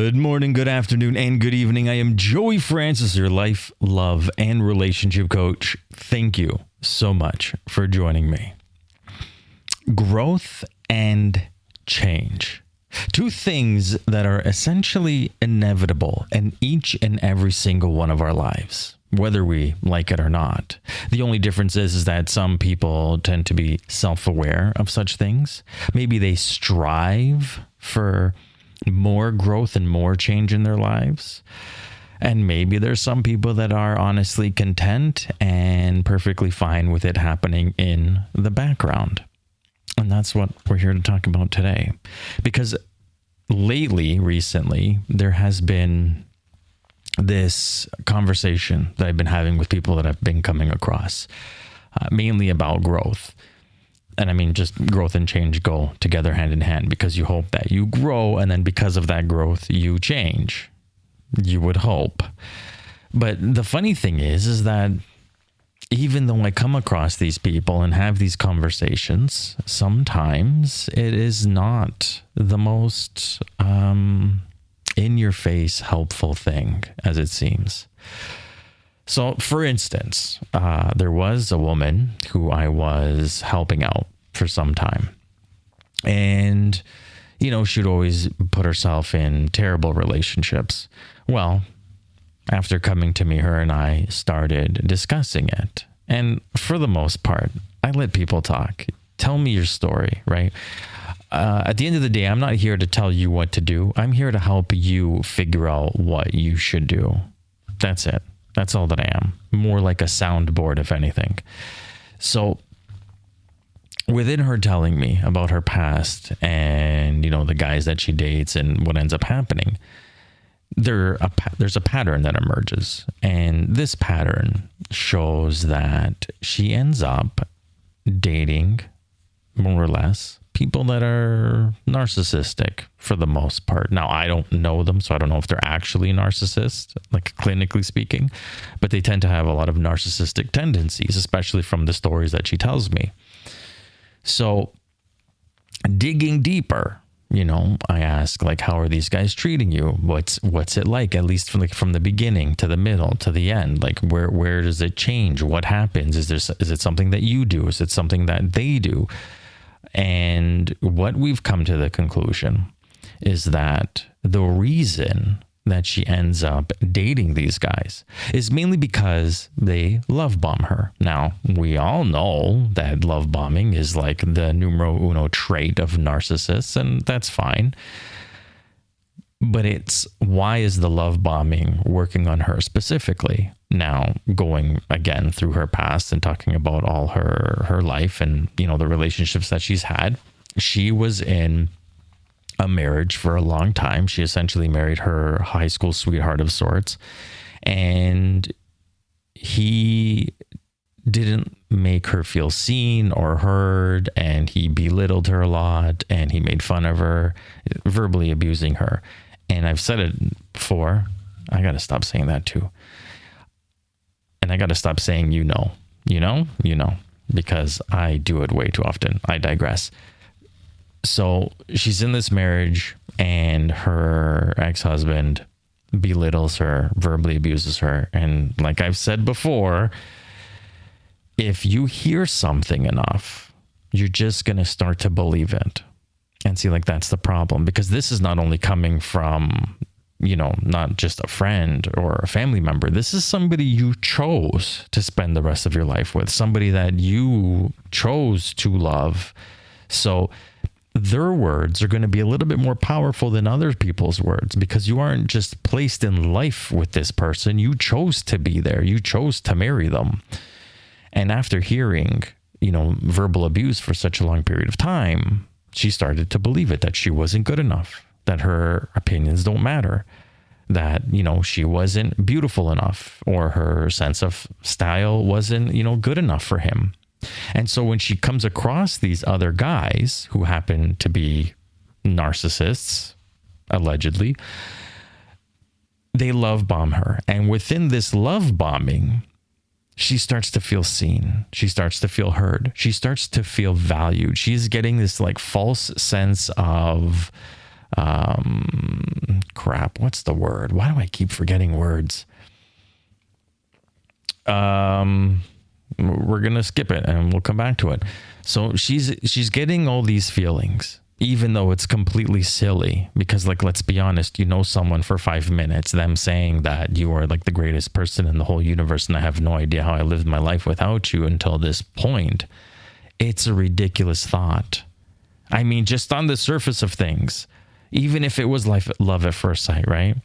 Good morning, good afternoon, and good evening. I am Joey Francis, your life, love, and relationship coach. Thank you so much for joining me. Growth and change. Two things that are essentially inevitable in each and every single one of our lives, whether we like it or not. The only difference is that some people tend to be self-aware of such things. Maybe they strive for more growth and more change in their lives. And maybe there's some people that are honestly content and perfectly fine with it happening in the background. And that's what we're here to talk about today. Because recently, there has been this conversation that I've been having with people that I've been coming across, mainly about growth. And I mean, just growth and change go together hand in hand, because you hope that you grow, and then because of that growth, you change. You would hope. But the funny thing is that even though I come across these people and have these conversations, sometimes it is not the most in-your-face helpful thing, as it seems. So, for instance, there was a woman who I was helping out for some time. And, you know, she'd always put herself in terrible relationships. Well, after coming to me, her and I started discussing it. And for the most part, I let people talk. Tell me your story, right? At the end of the day, I'm not here to tell you what to do. I'm here to help you figure out what you should do. That's it. That's all that I am. More like a soundboard, if anything. So within her telling me about her past and, you know, the guys that she dates and what ends up happening, there's a pattern that emerges. And this pattern shows that she ends up dating, more or less, people that are narcissistic for the most part. Now, I don't know them, so I don't know if they're actually narcissists, like clinically speaking, but they tend to have a lot of narcissistic tendencies, especially from the stories that she tells me. So digging deeper, you know, I ask, like, how are these guys treating you? What's it like, at least from the beginning to the middle to the end? Like, where does it change? What happens? Is it something that you do? Is it something that they do? And what we've come to the conclusion is that the reason that she ends up dating these guys is mainly because they love bomb her. Now, we all know that love bombing is like the numero uno trait of narcissists, and that's fine. But it's, why is the love bombing working on her specifically? Now, going again through her past and talking about all her life and, you know, the relationships that she's had, she was in a marriage for a long time. She essentially married her high school sweetheart of sorts, and he didn't make her feel seen or heard, and he belittled her a lot, and he made fun of her, verbally abusing her. And I've said it before, I got to stop saying that too. And I got to stop saying, you know, because I do it way too often. I digress. So she's in this marriage, and her ex-husband belittles her, verbally abuses her. And like I've said before, if you hear something enough, you're just going to start to believe it. And see, like, that's the problem, because this is not only coming from, you know, not just a friend or a family member. This is somebody you chose to spend the rest of your life with, somebody that you chose to love. So their words are going to be a little bit more powerful than other people's words, because you aren't just placed in life with this person. You chose to be there. You chose to marry them. And after hearing, you know, verbal abuse for such a long period of time, she started to believe it, that she wasn't good enough, that her opinions don't matter, that, you know, she wasn't beautiful enough, or her sense of style wasn't, you know, good enough for him. And so when she comes across these other guys who happen to be narcissists, allegedly, they love bomb her. And within this love bombing, she starts to feel seen. She starts to feel heard. She starts to feel valued. She's getting this like false sense of crap. What's the word? Why do I keep forgetting words? We're going to skip it and we'll come back to it. So she's getting all these feelings, even though it's completely silly, because like, let's be honest, you know someone for 5 minutes, them saying that you are like the greatest person in the whole universe and I have no idea how I lived my life without you until this point. It's a ridiculous thought. I mean, just on the surface of things, even if it was love at first sight, right?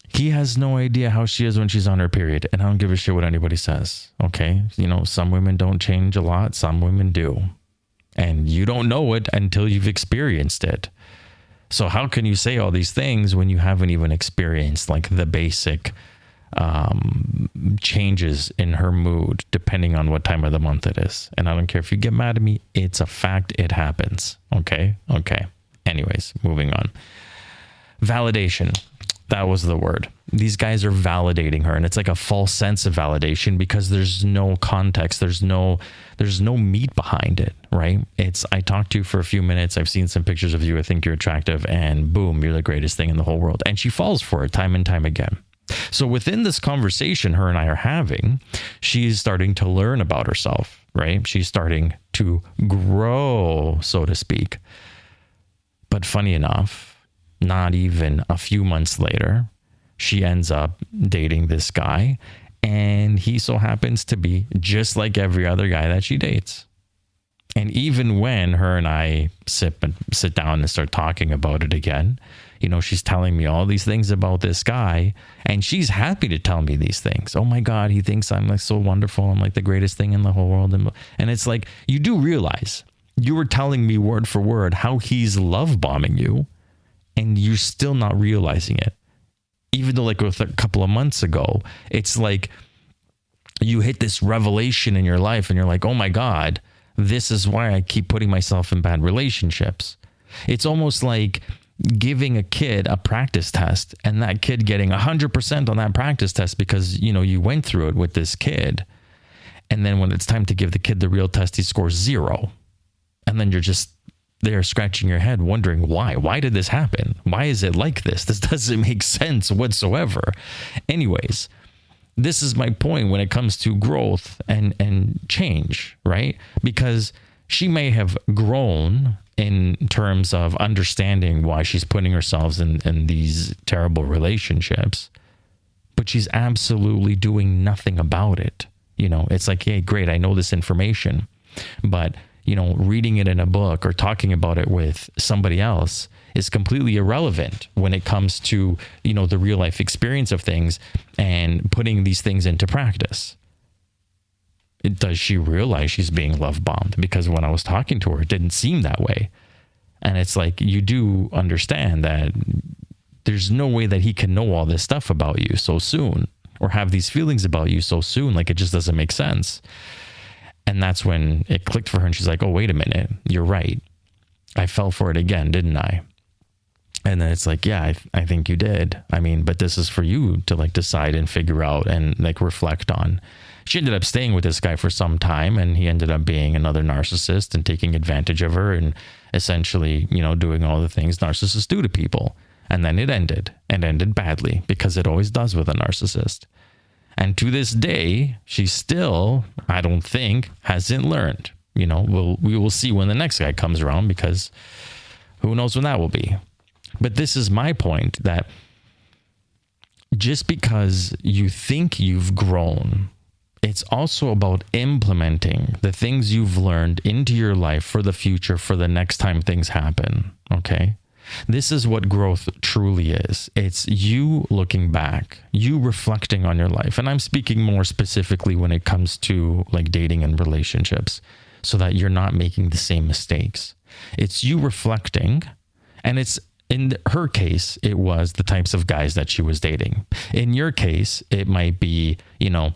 He has no idea how she is when she's on her period, and I don't give a shit what anybody says, okay? You know, some women don't change a lot, some women do. And you don't know it until you've experienced it. So how can you say all these things when you haven't even experienced like the basic changes in her mood, depending on what time of the month it is? And I don't care if you get mad at me, it's a fact, it happens, okay? Anyways, moving on. Validation. That was the word. These guys are validating her, and it's like a false sense of validation because there's no context. There's no meat behind it, right? It's, I talked to you for a few minutes. I've seen some pictures of you. I think you're attractive, and boom, you're the greatest thing in the whole world. And she falls for it time and time again. So within this conversation her and I are having, she's starting to learn about herself, right? She's starting to grow, so to speak. But funny enough, not even a few months later, she ends up dating this guy, and he so happens to be just like every other guy that she dates. And even when her and I sit down and start talking about it again, you know, she's telling me all these things about this guy, and she's happy to tell me these things. Oh my God, he thinks I'm like so wonderful. I'm like the greatest thing in the whole world. And it's like, you do realize you were telling me word for word how he's love bombing you, and you're still not realizing it. Even though like with a couple of months ago, it's like you hit this revelation in your life and you're like, oh my God, this is why I keep putting myself in bad relationships. It's almost like giving a kid a practice test and that kid getting 100% on that practice test because, you know, you went through it with this kid. And then when it's time to give the kid the real test, he scores 0. And then you're just there scratching your head wondering why did this happen? Why is it like this? This doesn't make sense whatsoever. Anyways, this is my point when it comes to growth and change, right? Because she may have grown in terms of understanding why she's putting herself in these terrible relationships, but she's absolutely doing nothing about it. You know, it's like, hey, great, I know this information, but you know, reading it in a book or talking about it with somebody else is completely irrelevant when it comes to, you know, the real life experience of things and putting these things into practice. Does she realize she's being love bombed? Because when I was talking to her, it didn't seem that way. And it's like, you do understand that there's no way that he can know all this stuff about you so soon or have these feelings about you so soon. Like, it just doesn't make sense. And that's when it clicked for her. And she's like, oh, wait a minute. You're right. I fell for it again, didn't I? And then it's like, yeah, I think you did. I mean, but this is for you to like decide and figure out and like reflect on. She ended up staying with this guy for some time, and he ended up being another narcissist and taking advantage of her and essentially, you know, doing all the things narcissists do to people. And then it ended badly, because it always does with a narcissist. And to this day, she still, I don't think, hasn't learned. You know, we will see when the next guy comes around, because who knows when that will be. But this is my point, that just because you think you've grown, it's also about implementing the things you've learned into your life for the future, for the next time things happen. Okay? This is what growth truly is. It's you looking back, you reflecting on your life. And I'm speaking more specifically when it comes to like dating and relationships, so that you're not making the same mistakes. It's you reflecting, and it's, in her case, it was the types of guys that she was dating. In your case, it might be, you know,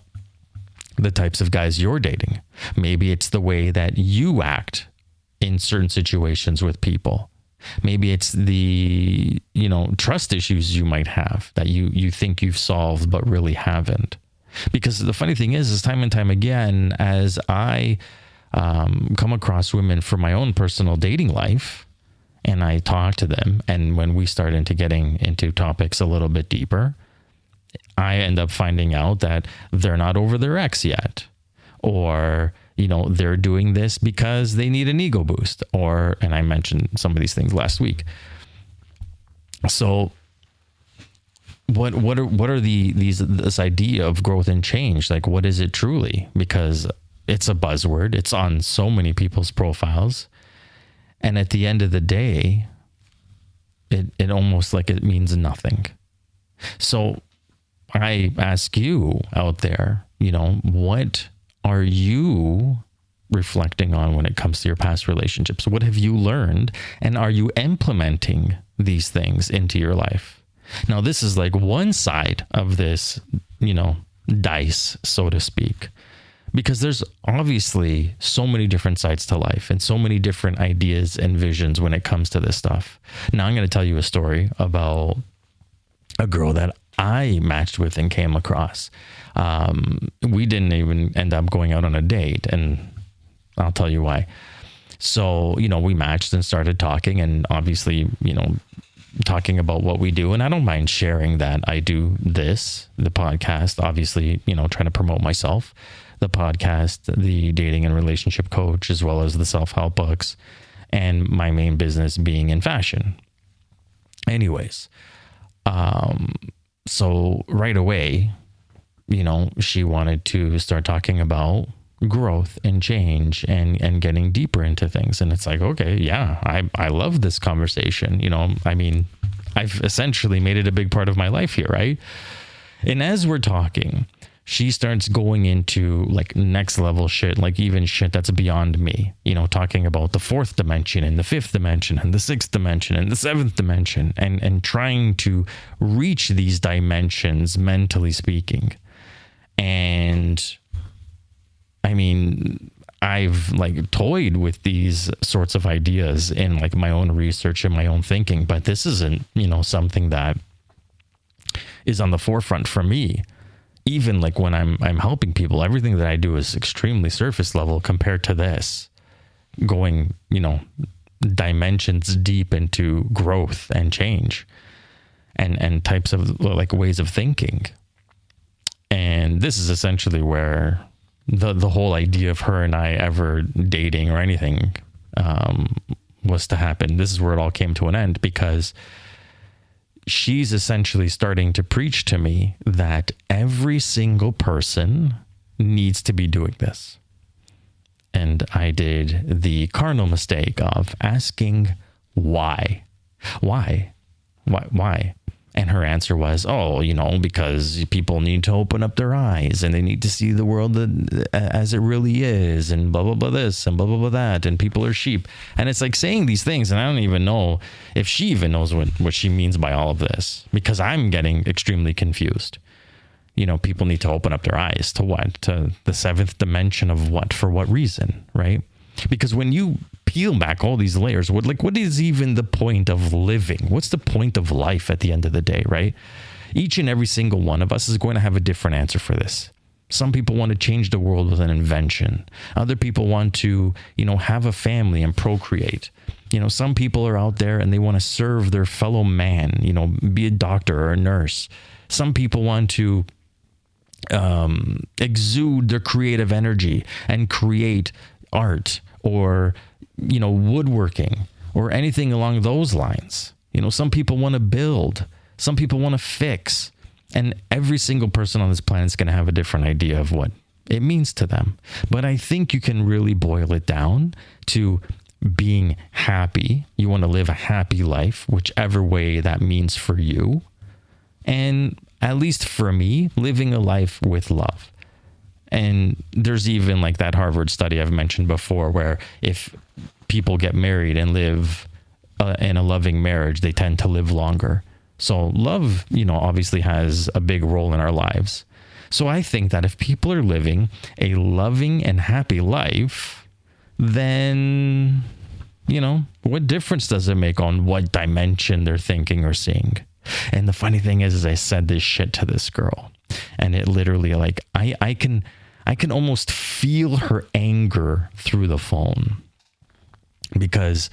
the types of guys you're dating. Maybe it's the way that you act in certain situations with people. Maybe it's the, you know, trust issues you might have that you think you've solved, but really haven't. Because the funny thing is time and time again, as I come across women for my own personal dating life, and I talk to them, and when we start getting into topics a little bit deeper, I end up finding out that they're not over their ex yet, or they're doing this because they need an ego boost, and I mentioned some of these things last week. So what are this idea of growth and change? Like, what is it truly? Because it's a buzzword. It's on so many people's profiles. And at the end of the day, it almost like it means nothing. So I ask you out there, what are you reflecting on when it comes to your past relationships? What have you learned? And are you implementing these things into your life? Now, this is like one side of this, dice, so to speak, because there's obviously so many different sides to life and so many different ideas and visions when it comes to this stuff. Now, I'm going to tell you a story about a girl that I matched with and came across. We didn't even end up going out on a date, and I'll tell you why. So, we matched and started talking, and obviously, talking about what we do. And I don't mind sharing that I do the podcast, obviously, trying to promote myself, the podcast, the dating and relationship coach, as well as the self-help books, and my main business being in fashion. Anyways, so right away, she wanted to start talking about growth and change and getting deeper into things. And it's like, okay, yeah, I love this conversation. I've essentially made it a big part of my life here, right? And as we're talking, she starts going into like next level shit, like even shit that's beyond me, talking about the fourth dimension and the fifth dimension and the sixth dimension and the seventh dimension, and trying to reach these dimensions, mentally speaking. And I've like toyed with these sorts of ideas in like my own research and my own thinking, but this isn't, something that is on the forefront for me. Even like when I'm helping people, everything that I do is extremely surface level compared to this, going, dimensions deep into growth and change and types of like ways of thinking. And this is essentially where the whole idea of her and I ever dating or anything was to happen. This is where it all came to an end, because she's essentially starting to preach to me that every single person needs to be doing this. And I did the cardinal mistake of asking why. Why? And her answer was, because people need to open up their eyes and they need to see the world as it really is, and blah, blah, blah this and blah, blah, blah that. And people are sheep. And it's like saying these things, and I don't even know if she even knows what she means by all of this, because I'm getting extremely confused. People need to open up their eyes to what? To the seventh dimension of what? For what reason, right? Because when you peel back all these layers, what is even the point of living? What's the point of life at the end of the day, right? Each and every single one of us is going to have a different answer for this. Some people want to change the world with an invention. Other people want to, have a family and procreate. Some people are out there and they want to serve their fellow man, be a doctor or a nurse. Some people want to exude their creative energy and create art or woodworking or anything along those lines. Some people want to build, some people want to fix, and every single person on this planet is going to have a different idea of what it means to them. But I think you can really boil it down to being happy. You want to live a happy life, whichever way that means for you. And at least for me, living a life with love. And there's even like that Harvard study I've mentioned before, where if people get married and live in a loving marriage, they tend to live longer. So love, obviously has a big role in our lives. So I think that if people are living a loving and happy life, then, what difference does it make on what dimension they're thinking or seeing? And the funny thing is I said this shit to this girl, and it literally, like, I can almost feel her anger through the phone, because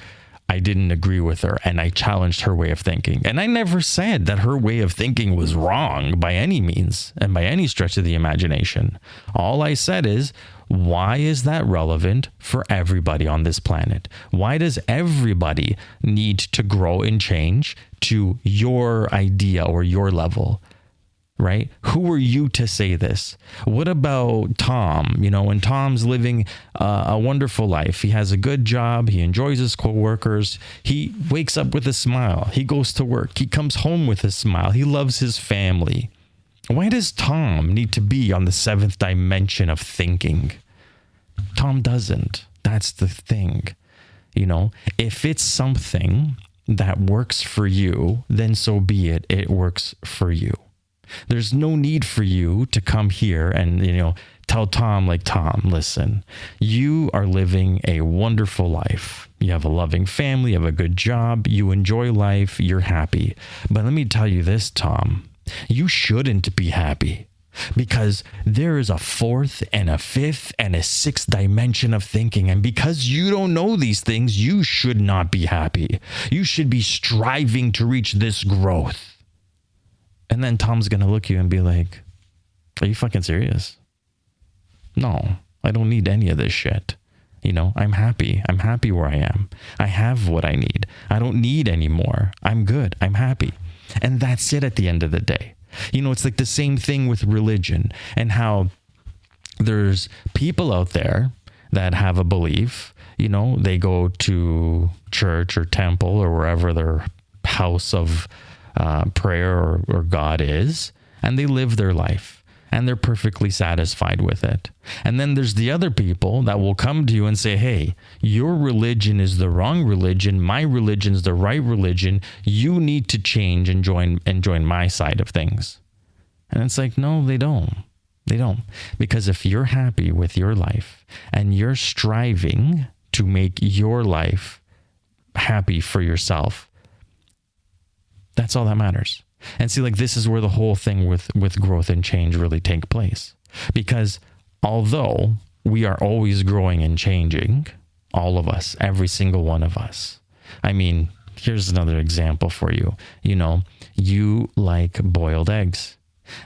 I didn't agree with her and I challenged her way of thinking. And I never said that her way of thinking was wrong by any means and by any stretch of the imagination. All I said is, why is that relevant for everybody on this planet? Why does everybody need to grow and change to your idea or your level? Right? Who are you to say this? What about Tom? You know, when Tom's living a wonderful life, he has a good job, he enjoys his coworkers, he wakes up with a smile, he goes to work, he comes home with a smile, he loves his family. Why does Tom need to be on the seventh dimension of thinking? Tom doesn't. That's the thing. You know, if it's something that works for you, then so be it. It works for you. There's no need for you to come here and, you know, tell Tom, like, Tom, listen, you are living a wonderful life. You have a loving family, you have a good job, you enjoy life, you're happy. But let me tell you this, Tom, you shouldn't be happy because there is a fourth and a fifth and a sixth dimension of thinking. And because you don't know these things, you should not be happy. You should be striving to reach this growth. And then Tom's going to look at you and be like, are you fucking serious? No, I don't need any of this shit. You know, I'm happy. I'm happy where I am. I have what I need. I don't need any more. I'm good. I'm happy. And that's it at the end of the day. You know, it's like the same thing with religion and how there's people out there that have a belief, you know, they go to church or temple or wherever their house of prayer or God is, and they live their life and they're perfectly satisfied with it. And then there's the other people that will come to you and say, hey, your religion is the wrong religion. My religion's the right religion. You need to change and join my side of things. And it's like, no, they don't. They don't. Because if you're happy with your life and you're striving to make your life happy for yourself, that's all that matters. And see, like, this is where the whole thing with growth and change really take place. Because although we are always growing and changing, all of us, every single one of us. I mean, here's another example for you. You know, you like boiled eggs.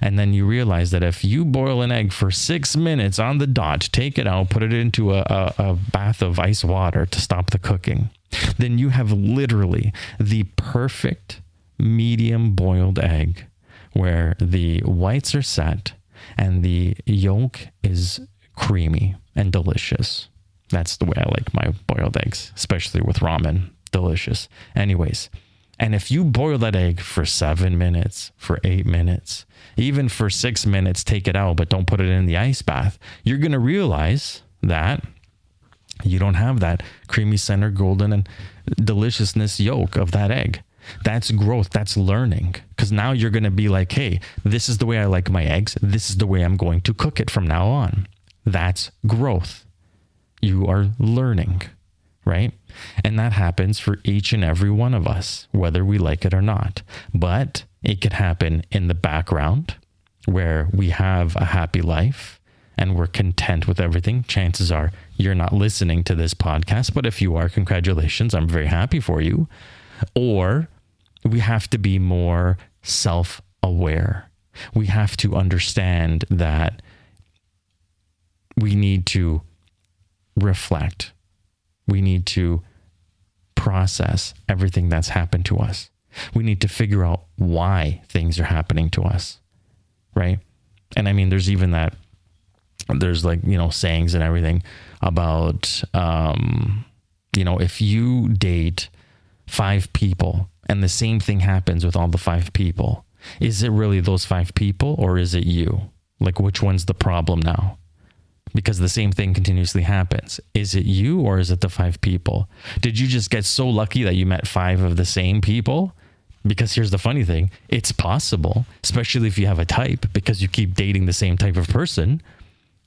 And then you realize that if you boil an egg for 6 minutes on the dot, take it out, put it into a bath of ice water to stop the cooking, then you have literally the perfect medium boiled egg where the whites are set and the yolk is creamy and delicious. That's the way I like my boiled eggs, especially with ramen. Delicious. Anyways, and if you boil that egg for 7 minutes, for 8 minutes, even for 6 minutes, take it out, but don't put it in the ice bath, you're going to realize that you don't have that creamy center, golden and deliciousness yolk of that egg. That's growth. That's learning. Because now you're going to be like, hey, this is the way I like my eggs. This is the way I'm going to cook it from now on. That's growth. You are learning, right? And that happens for each and every one of us, whether we like it or not. But it could happen in the background where we have a happy life and we're content with everything. Chances are you're not listening to this podcast, but if you are, congratulations. I'm very happy for you. Or we have to be more self-aware. We have to understand that we need to reflect. We need to process everything that's happened to us. We need to figure out why things are happening to us, right? And I mean, there's even that, there's like, you know, sayings and everything about, you know, if you date 5 people and the same thing happens with all the 5 people, is it really those 5 people or is it you? Like, which one's the problem now? Because the same thing continuously happens. Is it you or is it the 5 people? Did you just get so lucky that you met 5 of the same people? Because here's the funny thing. It's possible, especially if you have a type, because you keep dating the same type of person.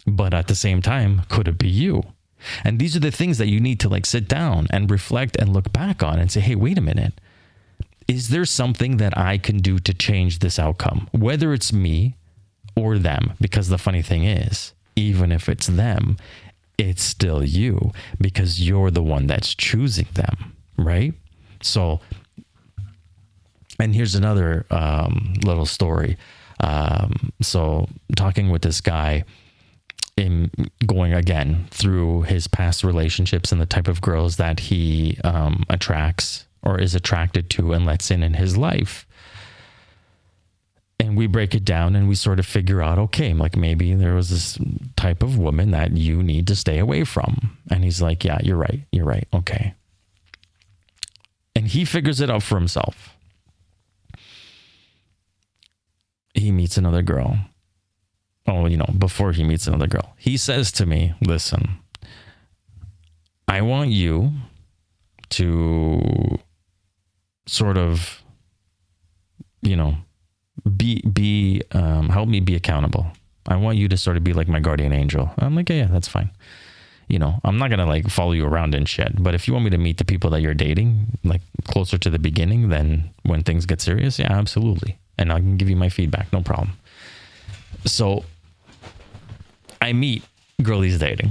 But at the same time, could it be you? And these are the things that you need to like sit down and reflect and look back on and say, hey, wait a minute. Is there something that I can do to change this outcome? Whether it's me or them. Because the funny thing is, even if it's them, it's still you because you're the one that's choosing them, right? So, and here's another little story. So talking with this guy, in going again through his past relationships and the type of girls that he attracts or is attracted to and lets in his life. And we break it down and we sort of figure out, okay, like maybe there was this type of woman that you need to stay away from. And he's like, yeah, you're right. You're right. Okay. And he figures it out for himself. He meets another girl. Oh, before he meets another girl, he says to me, listen, I want you to sort of, help me be accountable. I want you to sort of be like my guardian angel. I'm like, yeah, that's fine. I'm not going to like follow you around and shit. But if you want me to meet the people that you're dating, like closer to the beginning than when things get serious, yeah, absolutely. And I can give you my feedback. No problem. So I meet girl he's dating.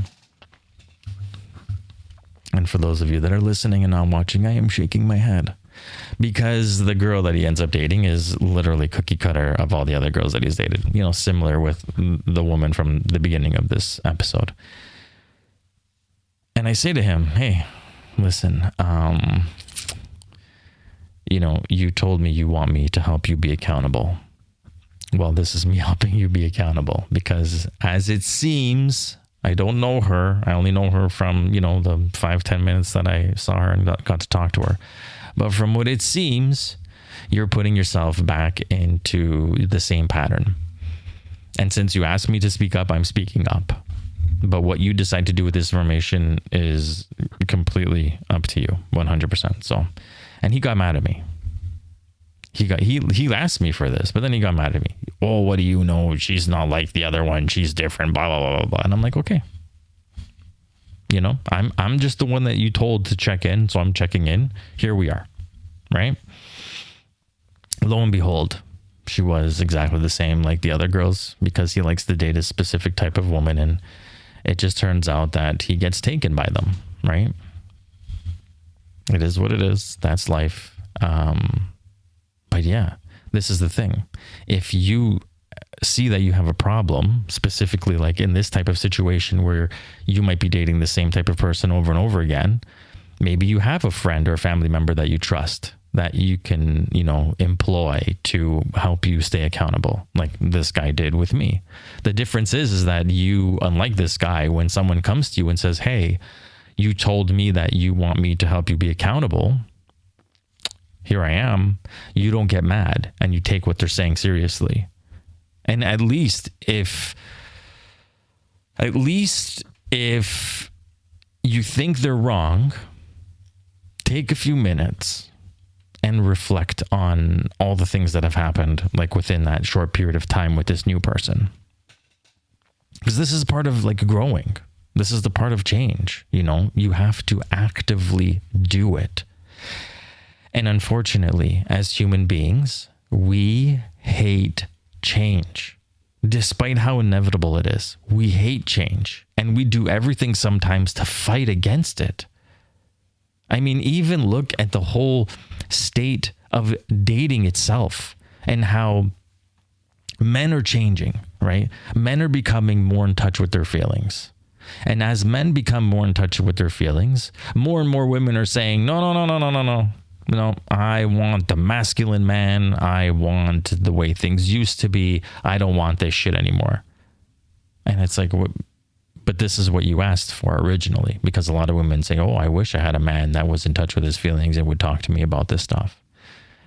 And for those of you that are listening and not watching, I am shaking my head because the girl that he ends up dating is literally cookie cutter of all the other girls that he's dated, similar with the woman from the beginning of this episode. And I say to him, hey, listen, you told me you want me to help you be accountable. Well, this is me helping you be accountable because as it seems, I don't know her. I only know her from, the 5-10 minutes that I saw her and got to talk to her. But from what it seems, you're putting yourself back into the same pattern. And since you asked me to speak up, I'm speaking up. But what you decide to do with this information is completely up to you, 100%. So, and he got mad at me. He asked me for this, but then he got mad at me. Oh, what do you know? She's not like the other one. She's different, blah, blah, blah, blah, blah. And I'm like, okay. I'm just the one that you told to check in. So I'm checking in. Here we are. Right. Lo and behold, she was exactly the same like the other girls because he likes to date a specific type of woman. And it just turns out that he gets taken by them. Right. It is what it is. That's life. But yeah, this is the thing. If you see that you have a problem, specifically like in this type of situation where you might be dating the same type of person over and over again, maybe you have a friend or a family member that you trust that you can, employ to help you stay accountable, like this guy did with me. The difference is that you, unlike this guy, when someone comes to you and says, hey, you told me that you want me to help you be accountable, here I am, you don't get mad and you take what they're saying seriously. And at least if you think they're wrong, take a few minutes and reflect on all the things that have happened, like within that short period of time with this new person. Because this is part of like growing. This is the part of change. You have to actively do it. And unfortunately, as human beings, we hate change. Despite how inevitable it is, we hate change. And we do everything sometimes to fight against it. I mean, even look at the whole state of dating itself and how men are changing, right? Men are becoming more in touch with their feelings. And as men become more in touch with their feelings, more and more women are saying, no. I want the masculine man. I want the way things used to be. I don't want this shit anymore. And it's like, but this is what you asked for originally, because a lot of women say, oh, I wish I had a man that was in touch with his feelings and would talk to me about this stuff.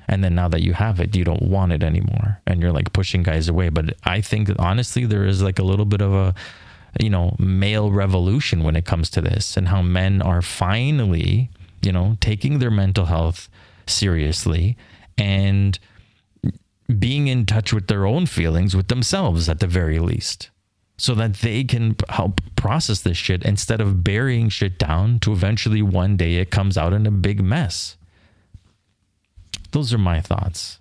And then now that you have it, you don't want it anymore. And you're like pushing guys away. But I think honestly, there is like a little bit of a, male revolution when it comes to this, and how men are finally, taking their mental health seriously and being in touch with their own feelings with themselves at the very least, so that they can help process this shit instead of burying shit down to eventually one day it comes out in a big mess. Those are my thoughts.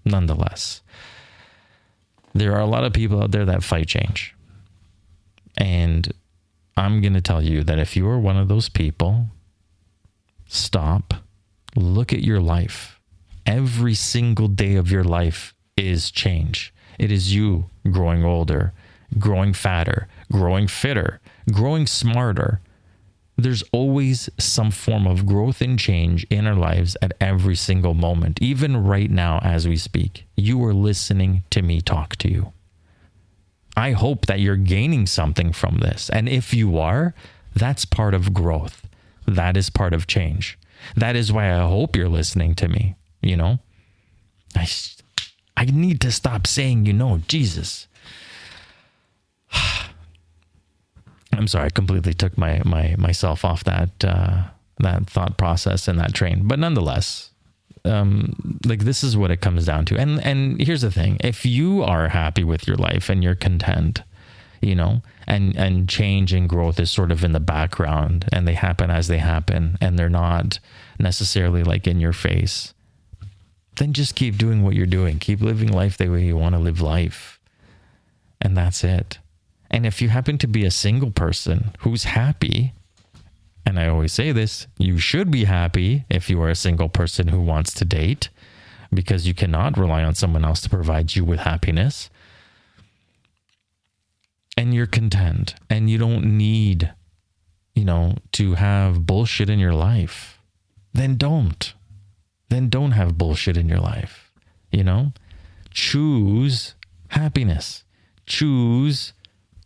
Nonetheless, there are a lot of people out there that fight change. And I'm going to tell you that if you are one of those people, stop, look at your life. Every single day of your life is change. It is you growing older, growing fatter, growing fitter, growing smarter. There's always some form of growth and change in our lives at every single moment. Even right now, as we speak, you are listening to me talk to you. I hope that you're gaining something from this. And if you are, that's part of growth. That is part of change. That is why I hope you're listening to me. You know, I need to stop saying, Jesus. I'm sorry, I completely took myself off that thought process and that train. But nonetheless, this is what it comes down to. And here's the thing: if you are happy with your life and you're content, and change and growth is sort of in the background, and they happen as they happen, and they're not necessarily like in your face, then just keep doing what you're doing. Keep living life the way you want to live life. And that's it. And if you happen to be a single person who's happy, and I always say this, you should be happy if you are a single person who wants to date, because you cannot rely on someone else to provide you with happiness. And you're content, and you don't need, to have bullshit in your life. Then don't have bullshit in your life. Choose happiness. Choose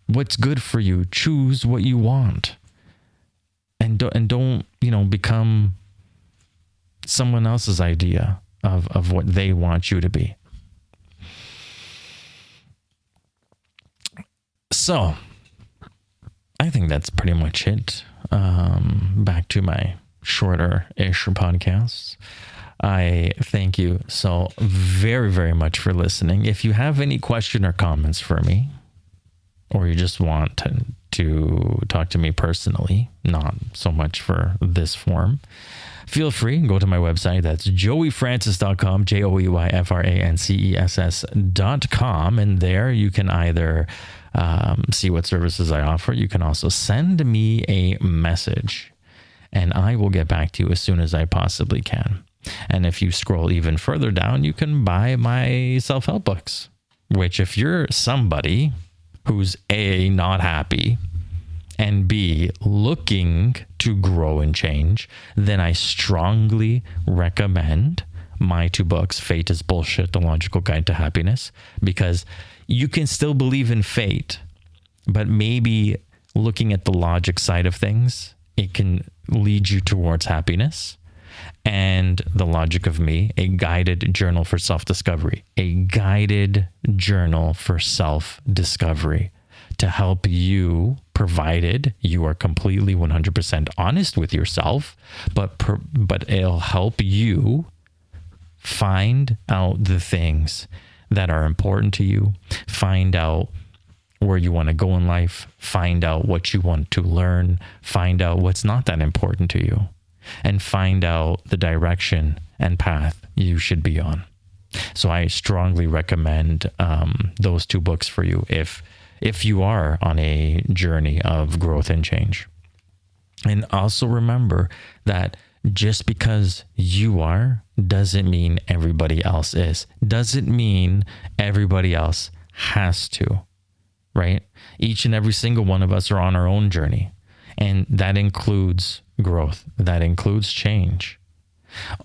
what's good for you. Choose what you want. And don't become someone else's idea of what they want you to be. So I think that's pretty much it. Back to my shorter-ish podcasts. I thank you so very, very much for listening. If you have any question or comments for me, or you just want to talk to me personally, not so much for this form, feel free, go to my website. That's joeyfrancis.com, joeyfrances.com. And there you can either see what services I offer. You can also send me a message, and I will get back to you as soon as I possibly can. And if you scroll even further down, you can buy my self-help books, which if you're somebody who's A, not happy, and B, looking to grow and change, then I strongly recommend my 2 books, Fate is Bullshit, The Logical Guide to Happiness, because you can still believe in fate, but maybe looking at the logic side of things, it can lead you towards happiness. And The Logic of Me, a guided journal for self-discovery, a guided journal for self-discovery to help you, provided you are completely 100% honest with yourself, but it'll help you find out the things that are important to you, find out where you want to go in life, find out what you want to learn, find out what's not that important to you, and find out the direction and path you should be on. So I strongly recommend those 2 books for you if you are on a journey of growth and change. And also remember that just because you are doesn't mean everybody else is. Doesn't mean everybody else has to, right? Each and every single one of us are on our own journey. And that includes growth. That includes change.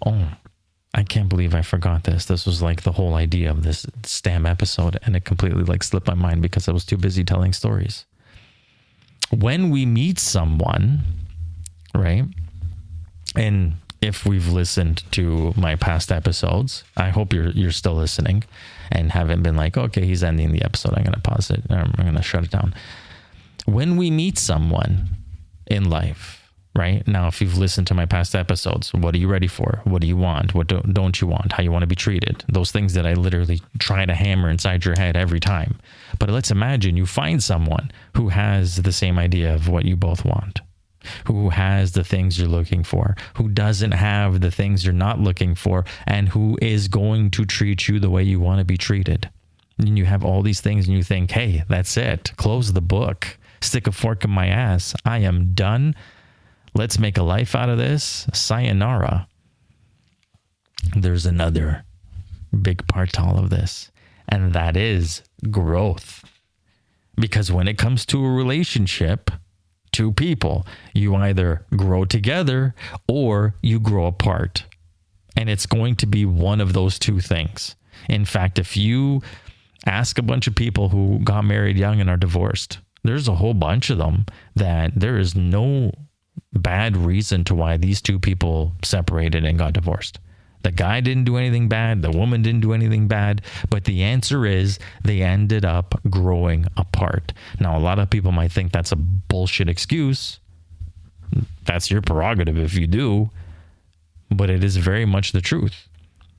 Oh, I can't believe I forgot this. This was like the whole idea of this STAM episode, and it completely slipped my mind because I was too busy telling stories. When we meet someone, right? And if we've listened to my past episodes, I hope you're still listening and haven't been like, okay, he's ending the episode, I'm going to pause it, I'm going to shut it down. When we meet someone in life, right? Now, if you've listened to my past episodes, what are you ready for? What do you want? What don't you want? How you want to be treated? Those things that I literally try to hammer inside your head every time. But let's imagine you find someone who has the same idea of what you both want, who has the things you're looking for, who doesn't have the things you're not looking for, and who is going to treat you the way you want to be treated. And you have all these things and you think, hey, that's it. Close the book. Stick a fork in my ass. I am done. let's make a life out of this, sayonara. There's another big part to all of this, and that is growth. Because when it comes to a relationship, two people, you either grow together or you grow apart. And it's going to be one of those two things. In fact, if you ask a bunch of people who got married young and are divorced, there's a whole bunch of them that there is no bad reason to why these two people separated and got divorced. The guy didn't do anything bad. The woman didn't do anything bad. But the answer is they ended up growing apart. Now, a lot of people might think that's a bullshit excuse. That's your prerogative if you do. But it is very much the truth.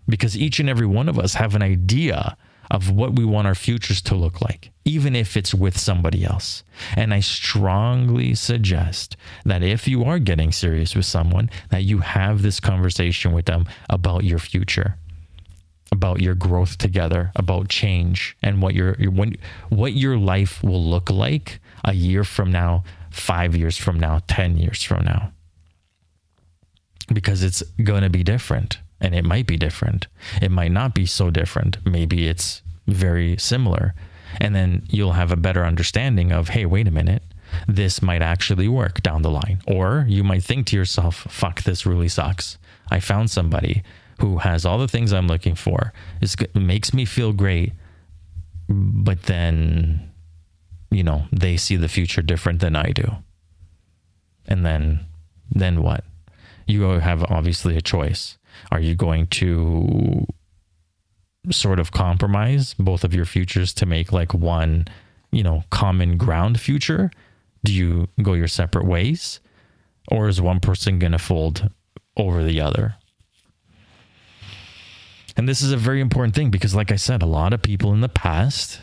Because each and every one of us have an idea of what we want our futures to look like, even if it's with somebody else. And I strongly suggest that if you are getting serious with someone, that you have this conversation with them about your future, about your growth together, about change, and what your life will look like a year from now, 5 years from now, 10 years from now. Because it's going to be different. And it might be different. It might not be so different. Maybe it's very similar. And then you'll have a better understanding of, hey, wait a minute, this might actually work down the line. Or you might think to yourself, fuck, this really sucks. I found somebody who has all the things I'm looking for. It makes me feel great. But then, they see the future different than I do. And then what? You have obviously a choice. Are you going to sort of compromise both of your futures to make like one, common ground future? Do you go your separate ways? Or is one person going to fold over the other? And this is a very important thing because, like I said, a lot of people in the past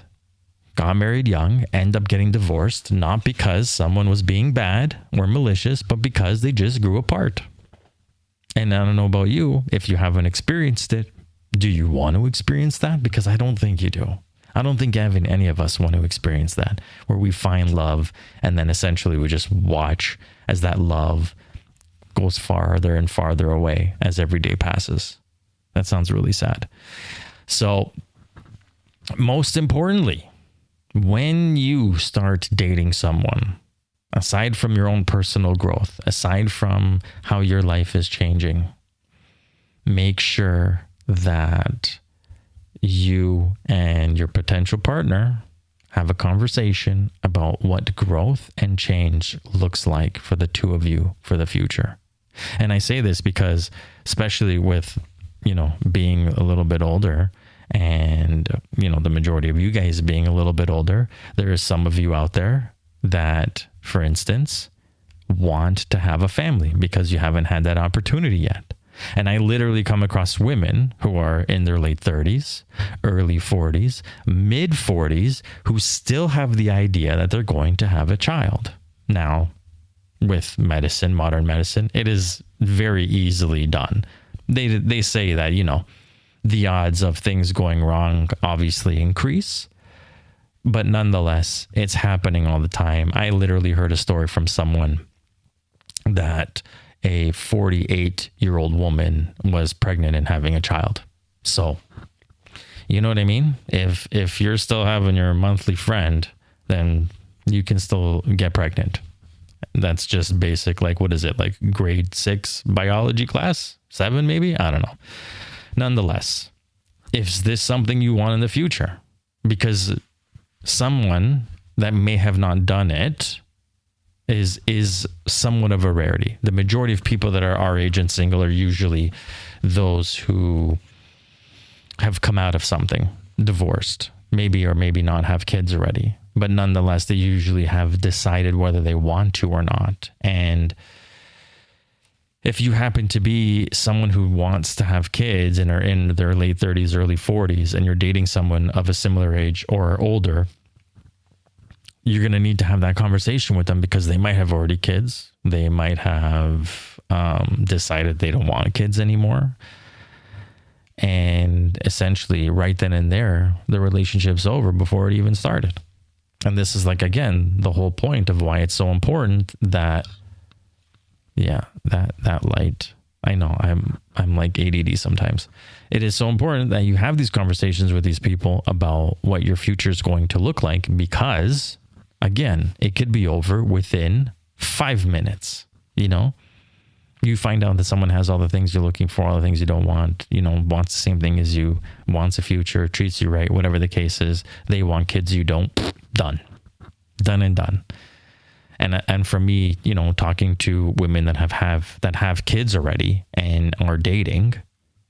got married young, end up getting divorced, not because someone was being bad or malicious, but because they just grew apart. And I don't know about you, if you haven't experienced it, do you want to experience that? Because I don't think you do. I don't think any of us want to experience that, where we find love and then essentially we just watch as that love goes farther and farther away as every day passes. That sounds really sad. So, most importantly, when you start dating someone, aside from your own personal growth, aside from how your life is changing, make sure that you and your potential partner have a conversation about what growth and change looks like for the two of you for the future. And I say this because, especially with, being a little bit older, and, the majority of you guys being a little bit older, there is some of you out there that, for instance, want to have a family because you haven't had that opportunity yet. And I literally come across women who are in their late 30s, early 40s, mid 40s, who still have the idea that they're going to have a child. Now, with medicine, modern medicine, it is very easily done. They say that, the odds of things going wrong obviously increase. But nonetheless, it's happening all the time. I literally heard a story from someone that a 48-year-old woman was pregnant and having a child. So, you know what I mean? If you're still having your monthly friend, then you can still get pregnant. That's just basic, like, what is it? Like grade 6 biology class? 7 maybe? I don't know. Nonetheless, is this something you want in the future? Because someone that may have not done it is somewhat of a rarity. The majority of people that are our age and single are usually those who have come out of something, divorced, maybe or maybe not have kids already. But nonetheless, they usually have decided whether they want to or not. And if you happen to be someone who wants to have kids and are in their late 30s, early 40s, and you're dating someone of a similar age or older, you're going to need to have that conversation with them because they might have already kids. They might have decided they don't want kids anymore. And essentially, right then and there, the relationship's over before it even started. And this is, like, again, the whole point of why it's so important that Yeah, that light. I know I'm like ADD sometimes. It is so important that you have these conversations with these people about what your future is going to look like, because again, it could be over within 5 minutes. You know, you find out that someone has all the things you're looking for, all the things you don't want, you know, wants the same thing as you, wants a future, treats you right, whatever the case is. They want kids, you don't. Done and done. And for me, you know, talking to women that have kids already and are dating,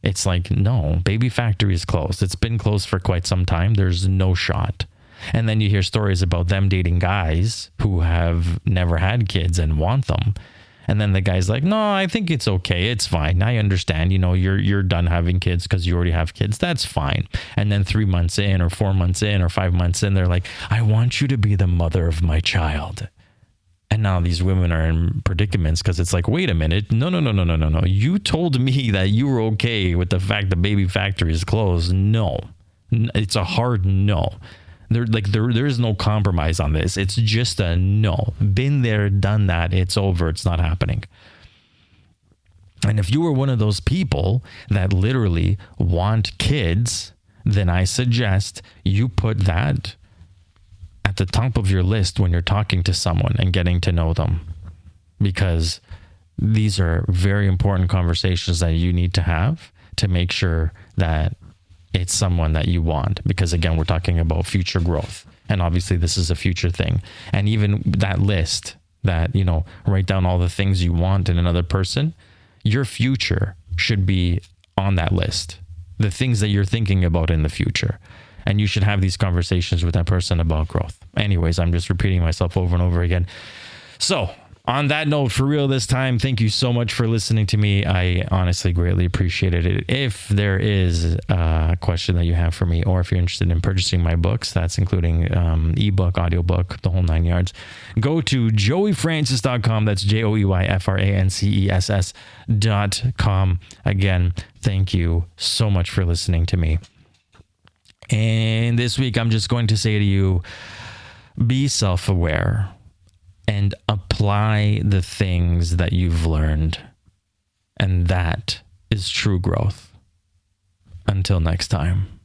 it's like, no, Baby Factory is closed. It's been closed for quite some time. There's no shot. And then you hear stories about them dating guys who have never had kids and want them. And then the guy's like, no, I think it's okay. It's fine. I understand. You know, you're done having kids because you already have kids. That's fine. And then 3 months in or 4 months in or 5 months in, they're like, I want you to be the mother of my child. And now these women are in predicaments because it's like, wait a minute. No. You told me that you were okay with the fact the Baby Factory is closed. No, it's a hard no. There is no compromise on this. It's just a no. Been there, done that. It's over. It's not happening. And if you were one of those people that literally want kids, then I suggest you put that at the top of your list when you're talking to someone and getting to know them, because these are very important conversations that you need to have to make sure that it's someone that you want. Because again, we're talking about future growth, and obviously this is a future thing. And even that list that, you know, write down all the things you want in another person, your future should be on that list, the things that you're thinking about in the future. And you should have these conversations with that person about growth. Anyways, I'm just repeating myself over and over again. So on that note, for real this time, thank you so much for listening to me. I honestly greatly appreciated it. If there is a question that you have for me, or if you're interested in purchasing my books, that's including ebook, audiobook, the whole 9 yards, go to joeyfrancis.com. That's JOEYFRANCESS.com. Again, thank you so much for listening to me. And this week, I'm just going to say to you, be self-aware and apply the things that you've learned. And that is true growth. Until next time.